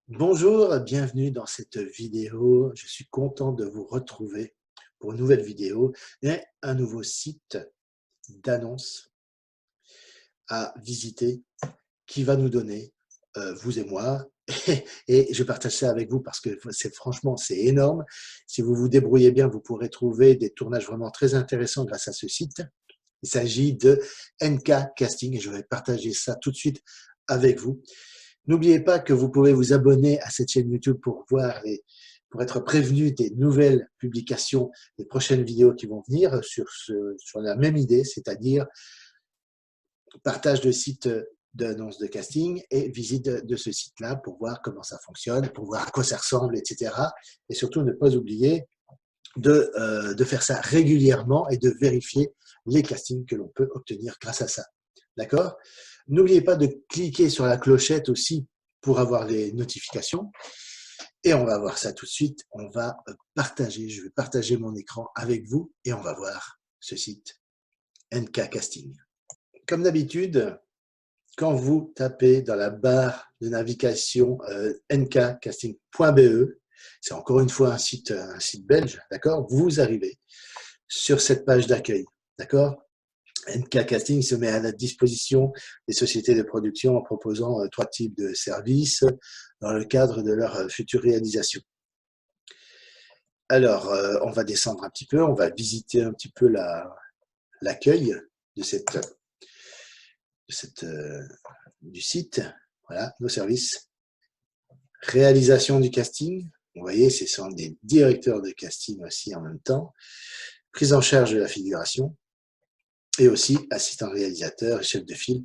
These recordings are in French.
Bonjour, bienvenue dans cette vidéo. Je suis content de vous retrouver pour une nouvelle vidéo et un nouveau site d'annonces à visiter qui va nous donner, vous et moi, et je partage ça avec vous parce que franchement, c'est énorme. Si vous vous débrouillez bien, vous pourrez trouver des tournages vraiment très intéressants grâce à ce site. Il s'agit de NK Casting et je vais partager ça tout de suite avec vous. N'oubliez pas que vous pouvez vous abonner à cette chaîne YouTube pour être prévenu des nouvelles publications, des prochaines vidéos qui vont venir sur la même idée, c'est-à-dire partage de sites d'annonces de casting et visite de ce site-là pour voir comment ça fonctionne, pour voir à quoi ça ressemble, etc. Et surtout, ne pas oublier de faire ça régulièrement et de vérifier les castings que l'on peut obtenir grâce à ça. D'accord? N'oubliez pas de cliquer sur la clochette aussi pour avoir les notifications. Et on va voir ça tout de suite. On va partager, je vais partager mon écran avec vous et on va voir ce site NK Casting. Comme d'habitude, quand vous tapez dans la barre de navigation nkcasting.be, c'est encore une fois un site belge, d'accord? Vous arrivez sur cette page d'accueil, d'accord? NK Casting se met à la disposition des sociétés de production en proposant trois types de services dans le cadre de leur future réalisation. Alors, on va descendre un petit peu, on va visiter un petit peu l'accueil du site. Voilà, nos services. Réalisation du casting. Vous voyez, ce sont des directeurs de casting aussi en même temps. Prise en charge de la figuration. Et aussi assistant réalisateur et chef de file.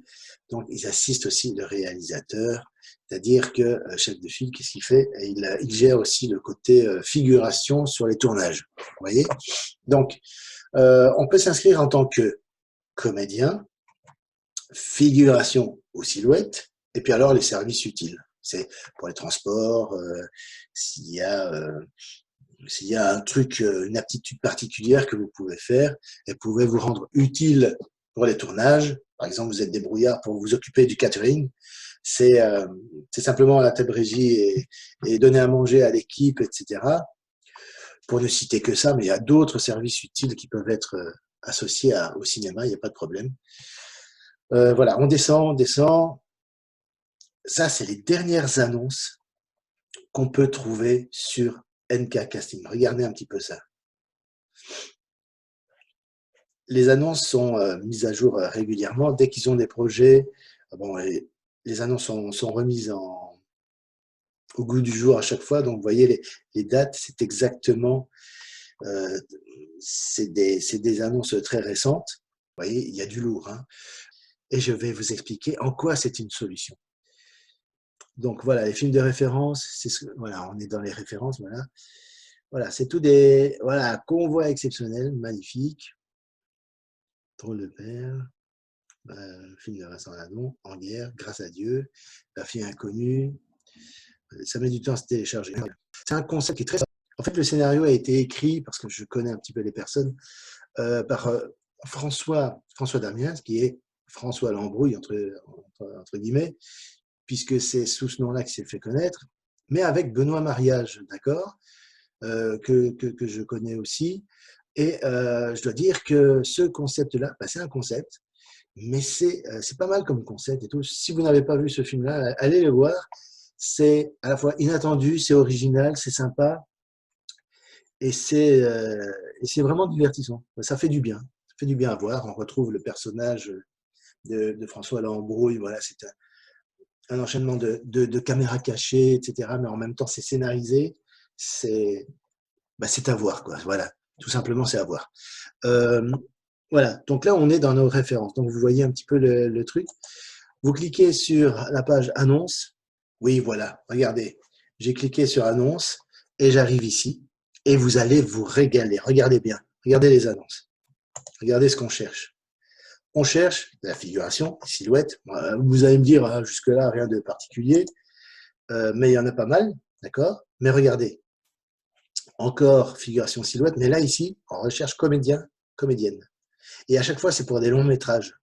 Donc, ils assistent aussi le réalisateur, c'est-à-dire que chef de file, qu'est-ce qu'il fait? Il gère aussi le côté figuration sur les tournages. Vous voyez? Donc, on peut s'inscrire en tant que comédien, figuration ou silhouette, et puis alors les services utiles. C'est pour les transports, s'il y a un truc, une aptitude particulière que vous pouvez faire, et pouvez vous rendre utile pour les tournages. Par exemple, vous êtes débrouillard pour vous occuper du catering. C'est simplement la table régie et donner à manger à l'équipe, etc. Pour ne citer que ça, mais il y a d'autres services utiles qui peuvent être associés au cinéma, il n'y a pas de problème. Voilà, on descend, on descend. Ça, c'est les dernières annonces qu'on peut trouver sur NK Casting. Regardez un petit peu ça. Les annonces sont mises à jour régulièrement. Dès qu'ils ont des projets, bon, les annonces sont remises au goût du jour à chaque fois. Donc, vous voyez, les dates, c'est exactement, c'est des annonces très récentes. Vous voyez, il y a du lourd, hein. Et je vais vous expliquer en quoi c'est une solution. Donc, voilà, les films de référence, voilà, on est dans les références, voilà. Voilà, c'est tout voilà, convoi exceptionnel, magnifique. Drôle de père. Film de Vincent Ladon, En guerre, Grâce à Dieu, La fille inconnue. Ça met du temps à se télécharger. C'est un concept qui est très simple. En fait, le scénario a été écrit, parce que je connais un petit peu les personnes, par François Damiens, qui est François Lambrouille, entre guillemets, puisque c'est sous ce nom-là qu'il s'est fait connaître, mais avec Benoît Mariage, d'accord, que je connais aussi. Et je dois dire que ce concept-là, c'est un concept, mais c'est pas mal comme concept et tout. Si vous n'avez pas vu ce film-là, allez le voir. C'est à la fois inattendu, c'est original, c'est sympa et c'est vraiment divertissant. Ça fait du bien. Ça fait du bien à voir. On retrouve le personnage de François Lambrouille. Voilà, c'est un enchaînement de caméras cachées, etc. Mais en même temps, c'est scénarisé. C'est à voir, quoi. Voilà, tout simplement, c'est à voir. Voilà, donc là, on est dans nos références. Donc, vous voyez un petit peu le truc. Vous cliquez sur la page annonce. Oui, voilà, regardez. J'ai cliqué sur annonce et j'arrive ici. Et vous allez vous régaler. Regardez bien. Regardez les annonces. Regardez ce qu'on cherche. On cherche la figuration, les silhouettes. Vous allez me dire, ah, jusque-là, rien de particulier. Mais il y en a pas mal, d'accord? Mais regardez. Encore figuration silhouette. Mais là, ici, on recherche comédien, comédienne. Et à chaque fois, c'est pour des longs métrages.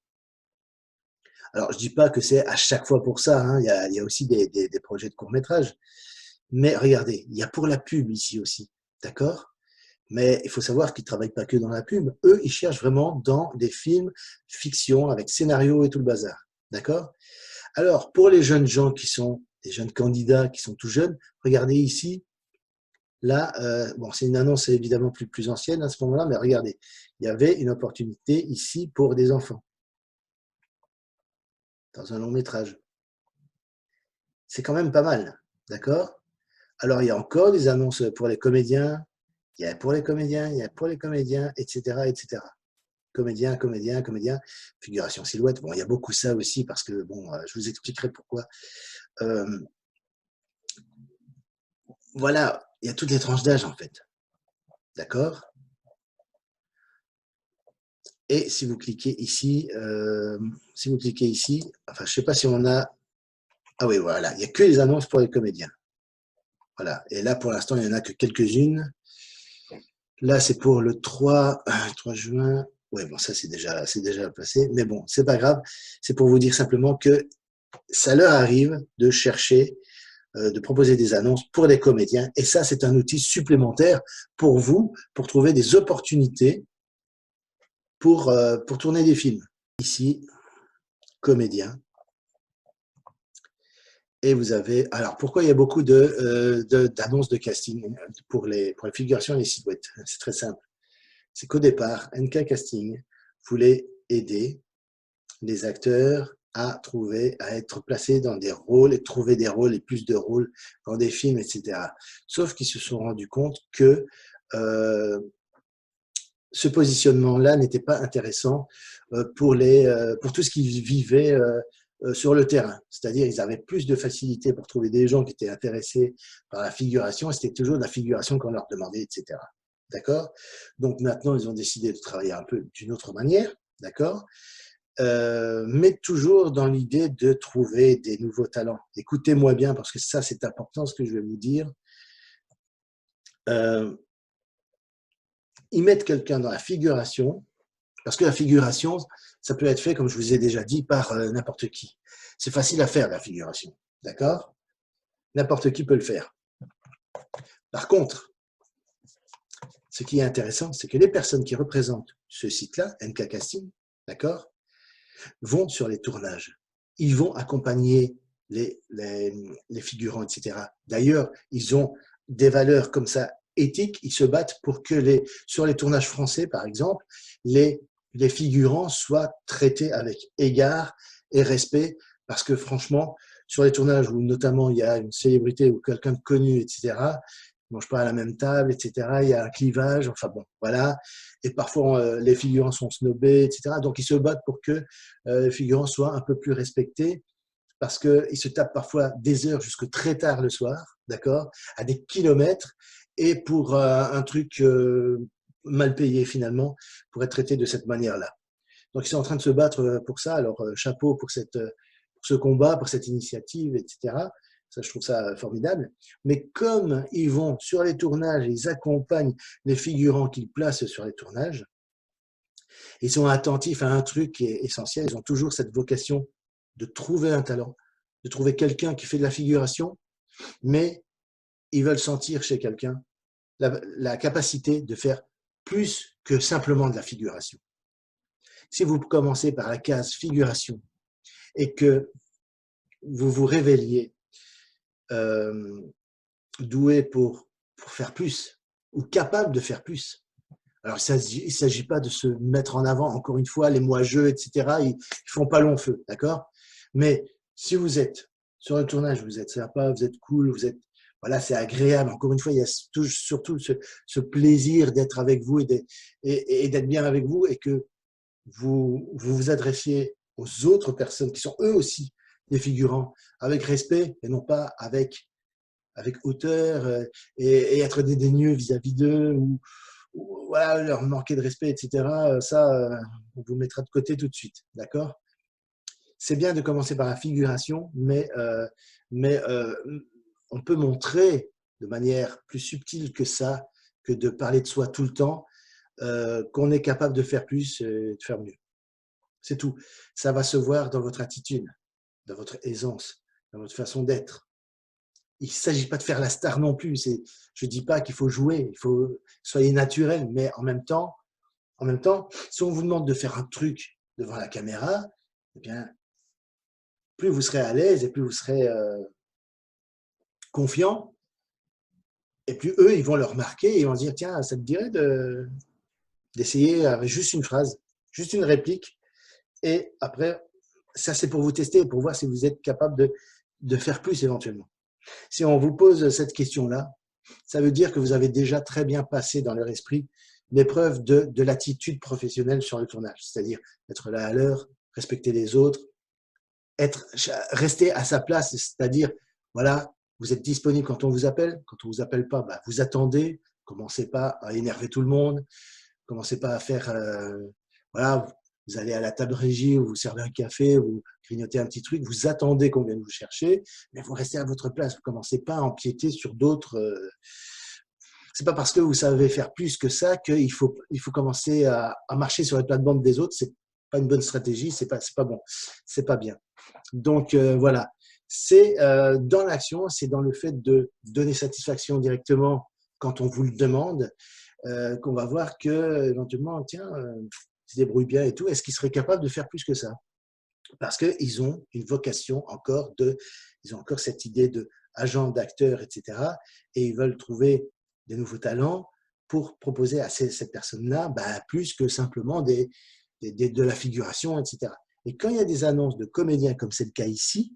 Alors, je dis pas que c'est à chaque fois pour ça, hein, il y a aussi des projets de court métrage. Mais regardez, il y a pour la pub ici aussi, d'accord? Mais il faut savoir qu'ils travaillent pas que dans la pub. Eux, ils cherchent vraiment dans des films fiction avec scénario et tout le bazar, d'accord? Alors, pour les jeunes gens qui sont des jeunes candidats qui sont tout jeunes, regardez ici, là, bon, c'est une annonce évidemment plus ancienne à ce moment-là, mais regardez, il y avait une opportunité ici pour des enfants dans un long métrage. C'est quand même pas mal, d'accord? Alors, il y a encore des annonces pour les comédiens, il y a pour les comédiens, il y a pour les comédiens, etc., etc. Comédien, comédien, comédien, figuration silhouette. Bon, il y a beaucoup ça aussi parce que, bon, je vous expliquerai pourquoi. Euh, voilà, il y a toutes les tranches d'âge en fait, d'accord? Et si vous cliquez ici, enfin, je sais pas si on a, ah oui, voilà, il n'y a que les annonces pour les comédiens. Voilà, et là, pour l'instant, il n'y en a que quelques-unes. Là, c'est pour le 3 juin. Ouais, bon, ça, c'est déjà passé. Mais bon, c'est pas grave. C'est pour vous dire simplement que ça leur arrive de chercher, de proposer des annonces pour des comédiens. Et ça, c'est un outil supplémentaire pour vous, pour trouver des opportunités pour tourner des films. Ici, comédien. Et vous avez. Alors, pourquoi il y a beaucoup d'annonces de casting pour les figurations et les silhouettes? C'est très simple. C'est qu'au départ, NK Casting voulait aider les acteurs à être placés dans des rôles et trouver des rôles et plus de rôles dans des films, etc. Sauf qu'ils se sont rendus compte que euh, ce positionnement-là n'était pas intéressant pour tout ce qu'ils vivaient sur le terrain. C'est-à-dire ils avaient plus de facilité pour trouver des gens qui étaient intéressés par la figuration, et c'était toujours la figuration qu'on leur demandait, etc. D'accord? Donc maintenant, ils ont décidé de travailler un peu d'une autre manière, d'accord? Mais toujours dans l'idée de trouver des nouveaux talents. Écoutez-moi bien, parce que ça, c'est important ce que je vais vous dire. Euh, Ils mettent quelqu'un dans la figuration, parce que la figuration, ça peut être fait, comme je vous ai déjà dit, par n'importe qui. C'est facile à faire, la figuration, d'accord? N'importe qui peut le faire. Par contre, ce qui est intéressant, c'est que les personnes qui représentent ce site-là, NK Casting, d'accord, vont sur les tournages. Ils vont accompagner les figurants, etc. D'ailleurs, ils ont des valeurs comme ça éthiques. Ils se battent pour que sur les tournages français, par exemple, les figurants soient traités avec égard et respect. Parce que franchement, sur les tournages où notamment il y a une célébrité ou quelqu'un de connu, etc., ils ne mangent pas à la même table, etc. Il y a un clivage, enfin bon, voilà. Et parfois, les figurants sont snobés, etc. Donc, ils se battent pour que les figurants soient un peu plus respectés parce qu'ils se tapent parfois des heures jusque très tard le soir, d'accord, à des kilomètres, et pour un truc mal payé finalement, pour être traité de cette manière-là. Donc, ils sont en train de se battre pour ça. Alors, chapeau pour ce combat, pour cette initiative, etc. Ça, je trouve ça formidable. Mais comme ils vont sur les tournages, ils accompagnent les figurants qu'ils placent sur les tournages, ils sont attentifs à un truc qui est essentiel. Ils ont toujours cette vocation de trouver un talent, de trouver quelqu'un qui fait de la figuration, mais ils veulent sentir chez quelqu'un la capacité de faire plus que simplement de la figuration. Si vous commencez par la case figuration et que vous vous révéliez doué pour faire plus ou capable de faire plus. Alors, il ne s'agit pas de se mettre en avant, encore une fois, les moi-je, etc. Ils ne font pas long feu, d'accord? Mais si vous êtes sur le tournage, vous êtes sympa, vous êtes cool, voilà, c'est agréable. Encore une fois, il y a surtout ce plaisir d'être avec vous et d'être bien avec vous et que vous adressiez aux autres personnes qui sont eux aussi des figurants avec respect et non pas avec hauteur et être dédaigneux vis-à-vis d'eux ou voilà, leur manquer de respect, etc. Ça, on vous mettra de côté tout de suite, d'accord? C'est bien de commencer par la figuration, mais on peut montrer de manière plus subtile que ça, que de parler de soi tout le temps, qu'on est capable de faire plus et de faire mieux. C'est tout. Ça va se voir dans votre attitude, dans votre aisance, dans votre façon d'être. Il ne s'agit pas de faire la star non plus. Je ne dis pas qu'il faut jouer, il faut soyez naturel, mais en même temps, si on vous demande de faire un truc devant la caméra, eh bien, plus vous serez à l'aise et plus vous serez confiant, et plus eux, ils vont le remarquer et ils vont se dire, tiens, ça te dirait d'essayer avec juste une phrase, juste une réplique, et après, ça c'est pour vous tester, pour voir si vous êtes capable de faire plus éventuellement. Si on vous pose cette question-là, ça veut dire que vous avez déjà très bien passé dans leur esprit l'épreuve de l'attitude professionnelle sur le tournage, c'est-à-dire être là à l'heure, respecter les autres, rester à sa place, c'est-à-dire, voilà, vous êtes disponible quand on vous appelle, quand on ne vous appelle pas, bah, vous attendez, commencez pas à énerver tout le monde, commencez pas à faire, voilà, vous allez à la table régie, vous servez un café, vous grignotez un petit truc, vous attendez qu'on vienne vous chercher, mais vous restez à votre place, vous commencez pas à empiéter sur d'autres. C'est pas parce que vous savez faire plus que ça qu'il faut commencer à marcher sur les plates-bandes des autres. C'est pas une bonne stratégie, c'est pas bon, c'est pas bien. Donc voilà, c'est dans l'action, c'est dans le fait de donner satisfaction directement quand on vous le demande, qu'on va voir que éventuellement, tiens, ils se débrouillent bien et tout. Est-ce qu'ils seraient capables de faire plus que ça? Parce qu'ils ont une vocation encore ils ont encore cette idée de agent, d'acteur, etc. Et ils veulent trouver des nouveaux talents pour proposer à cette personne-là plus que simplement de la figuration, etc. Et quand il y a des annonces de comédiens, comme c'est le cas ici,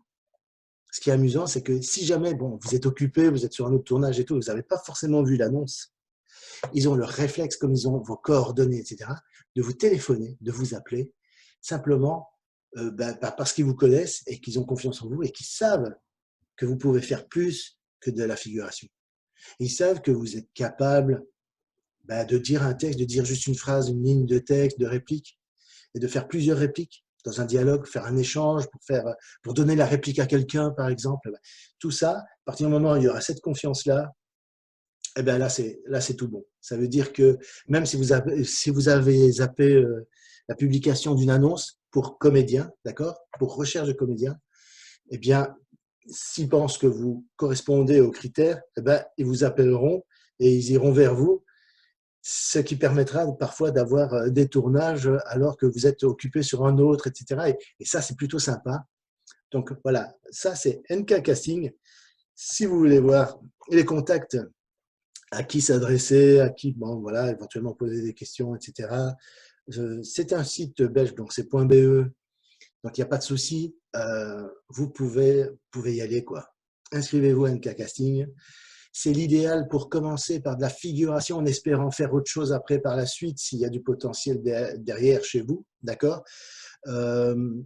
ce qui est amusant, c'est que si jamais bon, vous êtes occupé, vous êtes sur un autre tournage et tout, vous n'avez pas forcément vu l'annonce, ils ont le réflexe, comme ils ont vos coordonnées, etc., de vous téléphoner, de vous appeler, simplement parce qu'ils vous connaissent et qu'ils ont confiance en vous et qu'ils savent que vous pouvez faire plus que de la figuration. Ils savent que vous êtes capable de dire un texte, de dire juste une phrase, une ligne de texte, de réplique, et de faire plusieurs répliques dans un dialogue, faire un échange, pour donner la réplique à quelqu'un, par exemple. Tout ça, à partir du moment où il y aura cette confiance-là, eh bien là, c'est tout bon. Ça veut dire que même si vous avez zappé la publication d'une annonce pour comédien, d'accord, pour recherche de comédien, eh bien, s'ils pensent que vous correspondez aux critères, eh bien, ils vous appelleront et ils iront vers vous, ce qui permettra parfois d'avoir des tournages alors que vous êtes occupé sur un autre, etc. Et ça, c'est plutôt sympa. Donc voilà, ça c'est NK Casting. Si vous voulez voir les contacts, à qui s'adresser, à qui, bon, voilà, éventuellement poser des questions, etc. C'est un site belge, donc c'est .be, donc il n'y a pas de souci. Vous pouvez y aller, quoi. Inscrivez-vous à NK Casting. C'est l'idéal pour commencer par de la figuration en espérant faire autre chose après par la suite s'il y a du potentiel derrière chez vous, d'accord. Il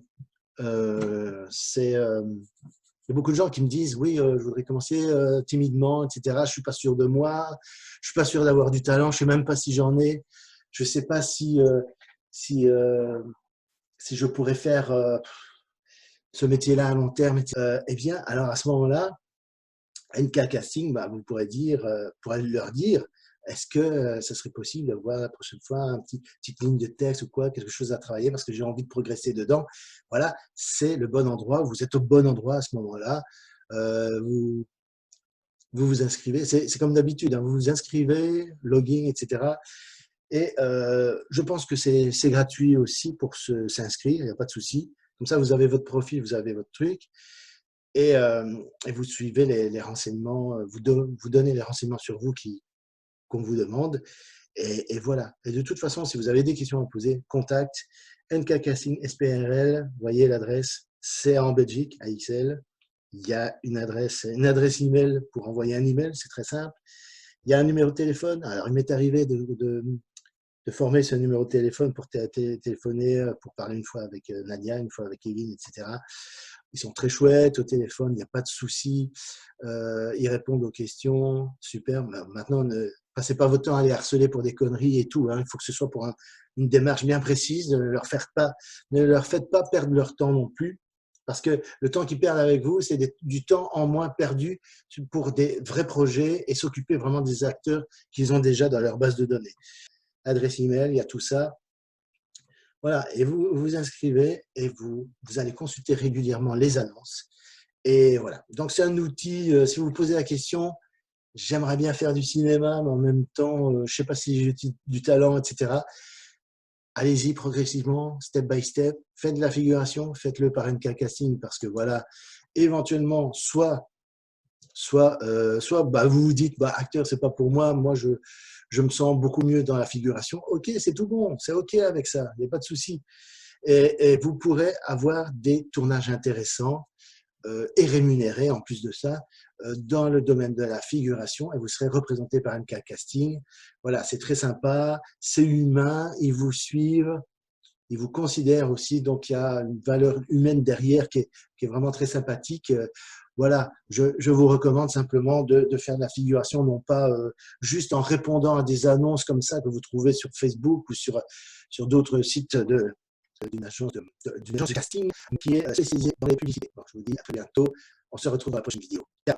y a beaucoup de gens qui me disent oui, je voudrais commencer timidement, etc. Je suis pas sûr de moi, je suis pas sûr d'avoir du talent, je sais même pas si j'en ai, je sais pas si, si je pourrais faire ce métier-là à long terme. Eh bien, alors à ce moment-là, NK Casting, vous pourrez leur dire, est-ce que ça serait possible d'avoir la prochaine fois petite ligne de texte ou quoi, quelque chose à travailler parce que j'ai envie de progresser dedans. Voilà, c'est le bon endroit, vous êtes au bon endroit à ce moment-là. Vous vous inscrivez, c'est comme d'habitude, hein, vous vous inscrivez, login, etc. Et je pense que c'est gratuit aussi pour s'inscrire, il n'y a pas de souci. Comme ça, vous avez votre profil, vous avez votre truc. Et vous suivez les renseignements, vous donnez les renseignements sur vous qu'on vous demande. Et voilà. Et de toute façon, si vous avez des questions à poser, contact NK Casting SPRL. Vous voyez l'adresse, c'est en Belgique, à XL. Il y a une adresse email pour envoyer un email, c'est très simple. Il y a un numéro de téléphone. Alors, il m'est arrivé de former ce numéro de téléphone pour téléphoner, pour parler une fois avec Nadia, une fois avec Kevin, etc. Ils sont très chouettes au téléphone, il n'y a pas de souci. Ils répondent aux questions, super. Maintenant, ne passez pas votre temps à les harceler pour des conneries et tout. Hein. Il faut que ce soit pour une démarche bien précise. Ne leur faites pas perdre leur temps non plus. Parce que le temps qu'ils perdent avec vous, c'est du temps en moins perdu pour des vrais projets et s'occuper vraiment des acteurs qu'ils ont déjà dans leur base de données. Adresse email, il y a tout ça. Voilà, et vous vous inscrivez et vous allez consulter régulièrement les annonces. Et voilà. Donc, c'est un outil, si vous vous posez la question, j'aimerais bien faire du cinéma, mais en même temps, je ne sais pas si j'ai du talent, etc. Allez-y progressivement, step by step. Faites de la figuration, faites-le par NK Casting parce que voilà, éventuellement, soit bah, vous vous dites, bah, acteur, c'est pas pour moi, moi je me sens beaucoup mieux dans la figuration. Ok, c'est tout bon, c'est ok avec ça, il n'y a pas de souci. Et vous pourrez avoir des tournages intéressants et rémunérés en plus de ça dans le domaine de la figuration et vous serez représenté par MK Casting. Voilà, c'est très sympa, c'est humain, ils vous suivent, ils vous considèrent aussi, donc il y a une valeur humaine derrière qui est vraiment très sympathique. Voilà, je vous recommande simplement de faire de la figuration, non pas juste en répondant à des annonces comme ça que vous trouvez sur Facebook ou sur d'autres sites d'une agence d'une agence de casting qui est spécialisée dans les publicités. Donc, je vous dis à très bientôt. On se retrouve dans la prochaine vidéo. Ciao.